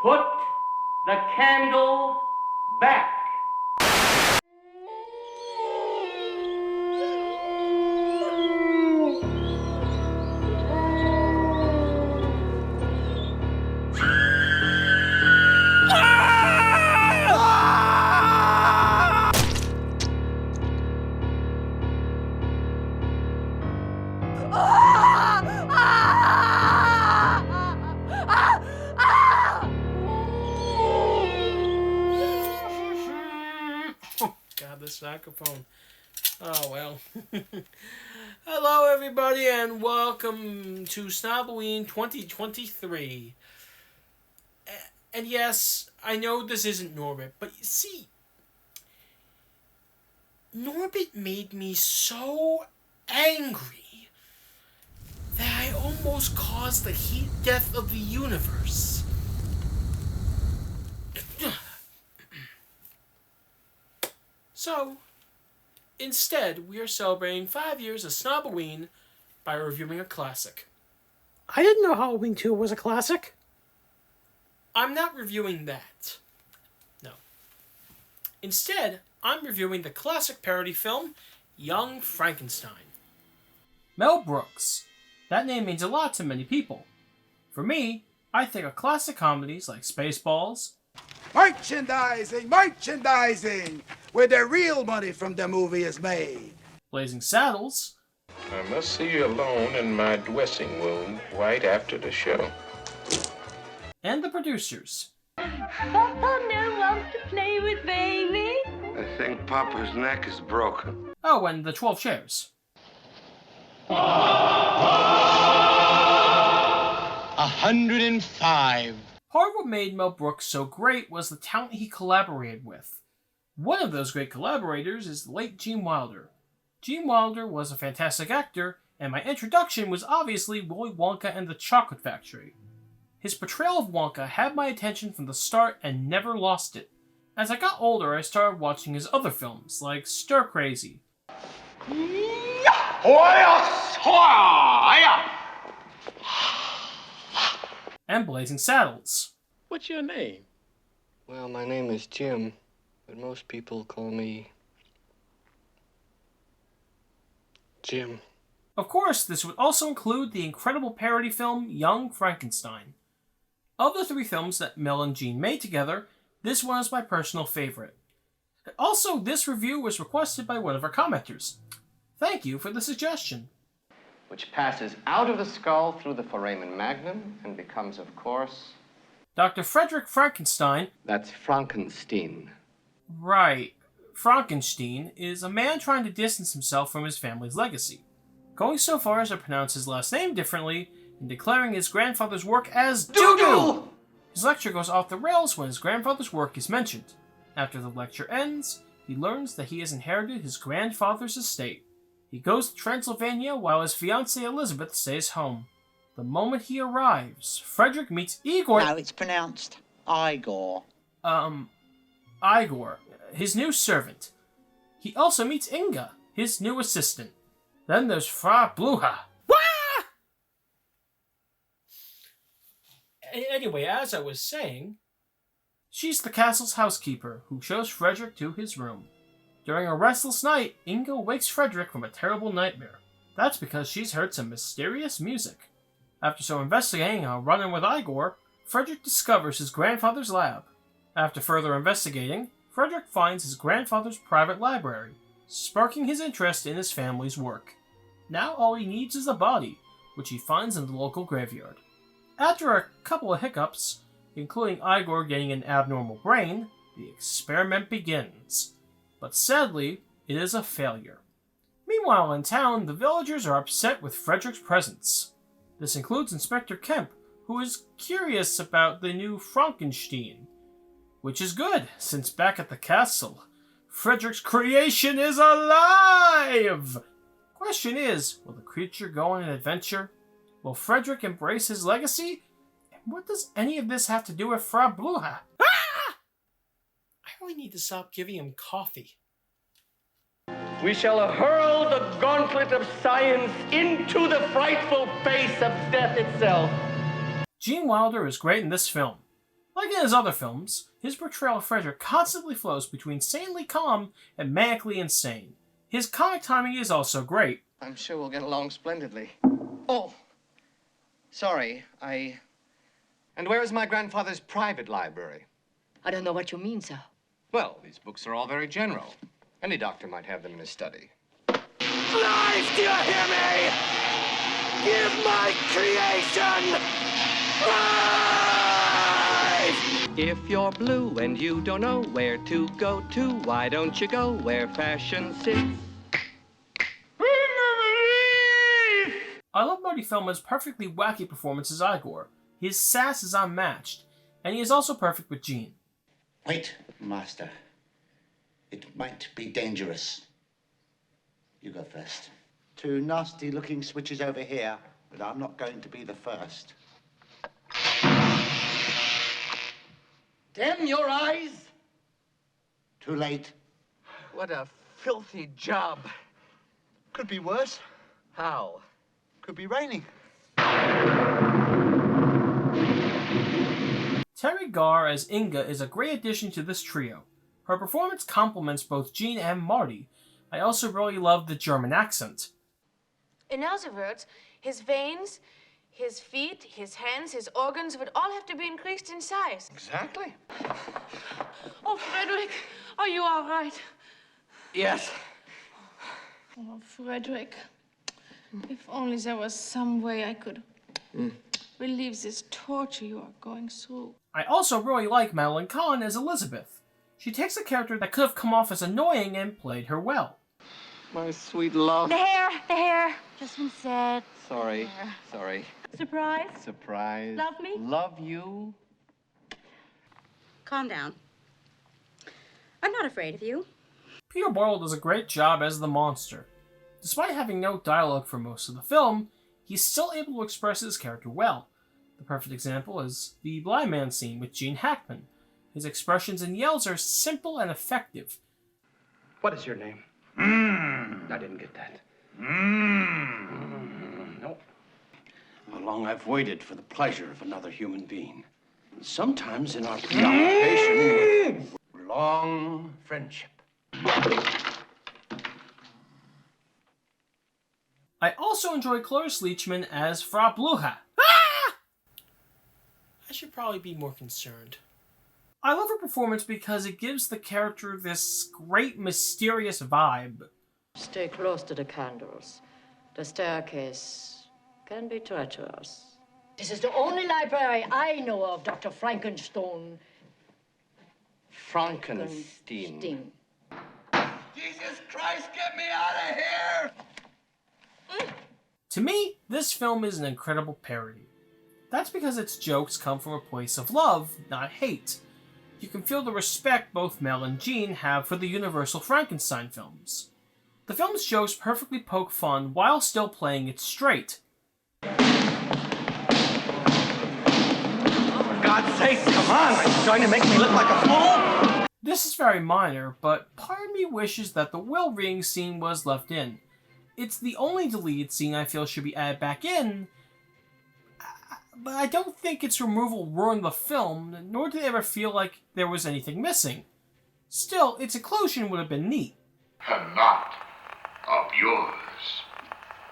Put the candle back. This microphone. Oh well. Hello everybody and welcome to Snoboween 2023. And yes, I know this isn't Norbit, but you see, Norbit made me so angry that I almost caused the heat death of the universe. So, instead, we are celebrating 5 years of Snoboween by reviewing a classic. I didn't know Halloween 2 was a classic. I'm not reviewing that. No. Instead, I'm reviewing the classic parody film, Young Frankenstein. Mel Brooks. That name means a lot to many people. For me, I think of classic comedies like Spaceballs, Merchandising! Where the real money from the movie is made. Blazing Saddles, I must see you alone in my dressing room right after the show. and The Producers. Papa no wants to play with baby. I think Papa's neck is broken. Oh, and The 12 Chairs. 105. Part of what made Mel Brooks so great was the talent he collaborated with. One of those great collaborators is the late Gene Wilder. Gene Wilder was a fantastic actor, and my introduction was obviously Willy Wonka and the Chocolate Factory. His portrayal of Wonka had my attention from the start and never lost it. As I got older, I started watching his other films, like Stir Crazy, and Blazing Saddles. What's your name? Well, my name is Jim, but most people call me Jim. Of course, this would also include the incredible parody film Young Frankenstein. Of the three films that Mel and Gene made together, this one is my personal favorite. Also, this review was requested by one of our commenters. Thank you for the suggestion. Which passes out of the skull through the foramen magnum and becomes, of course... Dr. Frederick Frankenstein... That's Frankenstein. Right. Frankenstein is a man trying to distance himself from his family's legacy, going so far as to pronounce his last name differently and declaring his grandfather's work as doo-doo! His lecture goes off the rails when his grandfather's work is mentioned. After the lecture ends, he learns that he has inherited his grandfather's estate. He goes to Transylvania while his fiancée Elizabeth stays home. The moment he arrives, Frederick meets Igor... No, it's pronounced Igor. Igor, his new servant. He also meets Inga, his new assistant. Then there's Frau Bluha. Wah! Anyway, as I was saying, she's the castle's housekeeper who shows Frederick to his room. During a restless night, Inga wakes Frederick from a terrible nightmare. That's because she's heard some mysterious music. After some investigating and a run-in with Igor, Frederick discovers his grandfather's lab. After further investigating, Frederick finds his grandfather's private library, sparking his interest in his family's work. Now all he needs is a body, which he finds in the local graveyard. After a couple of hiccups, including Igor getting an abnormal brain, the experiment begins. But sadly, it is a failure. Meanwhile, in town, the villagers are upset with Frederick's presence. This includes Inspector Kemp, who is curious about the new Frankenstein. Which is good, since back at the castle, Frederick's creation is alive! Question is, will the creature go on an adventure? Will Frederick embrace his legacy? And what does any of this have to do with Frau Bluha? Ah! I really need to stop giving him coffee. We shall hurl the gauntlet of science into the frightful face of death itself. Gene Wilder is great in this film. Like in his other films, his portrayal of Frederick constantly flows between sanely calm and manically insane. His comic timing is also great. I'm sure we'll get along splendidly. Oh, sorry, And where is my grandfather's private library? I don't know what you mean, sir. Well, these books are all very general. Any doctor might have them in his study. Life, do you hear me? Give my creation life! If you're blue and you don't know where to go to, why don't you go where fashion sits? I love Marty Feldman's perfectly wacky performance as Igor. His sass is unmatched, and he is also perfect with Jean. Wait, Master. It might be dangerous. You go first. 2 nasty-looking switches over here, but I'm not going to be the first. Damn your eyes! Too late. What a filthy job. Could be worse. How? Could be raining. Terry Garr as Inga is a great addition to this trio. Her performance complements both Jean and Marty. I also really love the German accent. In other words, his veins, his feet, his hands, his organs would all have to be increased in size. Exactly. Oh, Frederick, are you all right? Yes. Oh, Frederick, if only there was some way I could relieve this torture you are going through. I also really like Madeline Kahn as Elizabeth. She takes a character that could have come off as annoying and played her well. My sweet love. The hair. Just been said. Sorry. Surprise? Surprise. Love me? Love you. Calm down. I'm not afraid of you. Peter Boyle does a great job as the monster. Despite having no dialogue for most of the film, he's still able to express his character well. The perfect example is the blind man scene with Gene Hackman. His expressions and yells are simple and effective. What is your name? I didn't get that. Nope. How long I've waited for the pleasure of another human being. Sometimes in our preoccupation with long friendship. I also enjoy Cloris Leachman as Frau Blucher. I should probably be more concerned. I love her performance because it gives the character this great mysterious vibe. Stay close to the candles. The staircase can be treacherous. This is the only library I know of, Dr. Frankenstein. Frankenstein. Jesus Christ, get me out of here! To me, this film is an incredible parody. That's because its jokes come from a place of love, not hate. You can feel the respect both Mel and Jean have for the Universal Frankenstein films. The film's jokes perfectly poke fun while still playing it straight. For God's sake, come on! Are you trying to make me look like a fool? This is very minor, but part of me wishes that the will reading scene was left in. It's the only deleted scene I feel should be added back in, but I don't think its removal ruined the film, nor did I ever feel like there was anything missing. Still, its inclusion would have been neat. Not of yours.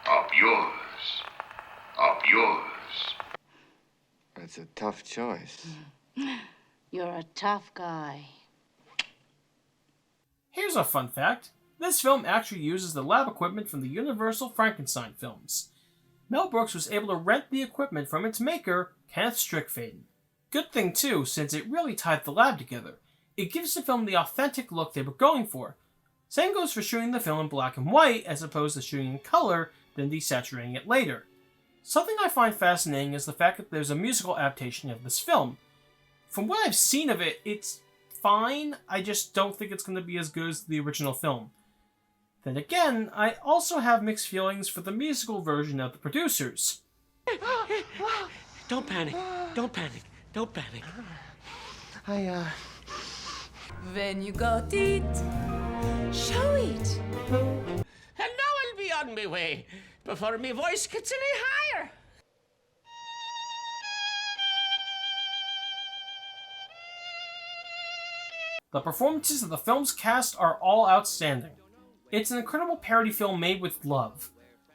Of yours. Of yours. That's a tough choice. You're a tough guy. Here's a fun fact. This film actually uses the lab equipment from the Universal Frankenstein films. Mel Brooks was able to rent the equipment from its maker, Kenneth Strickfaden. Good thing too, since it really tied the lab together. It gives the film the authentic look they were going for. Same goes for shooting the film in black and white as opposed to shooting in color, then desaturating it later. Something I find fascinating is the fact that there's a musical adaptation of this film. From what I've seen of it, it's fine, I just don't think it's going to be as good as the original film. Then again, I also have mixed feelings for the musical version of the producers. Don't panic. Don't panic. Don't panic. When you got it, show it. And now I'll be on my way before my voice gets any higher. The performances of the film's cast are all outstanding. It's an incredible parody film made with love.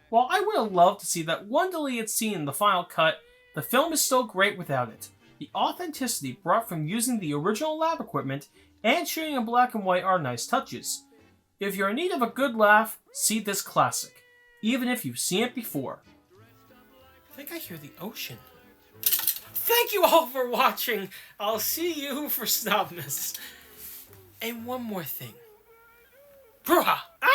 While I would have loved to see that one deleted scene in the final cut, the film is still great without it. The authenticity brought from using the original lab equipment and shooting in black and white are nice touches. If you're in need of a good laugh, see this classic, even if you've seen it before. I think I hear the ocean. Thank you all for watching. I'll see you for Snobmas. And one more thing. Bruha! Ah!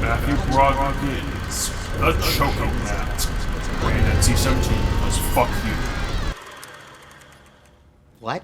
Matthew Broderick is the Chocomat. Rated NC-17 because fuck you. What?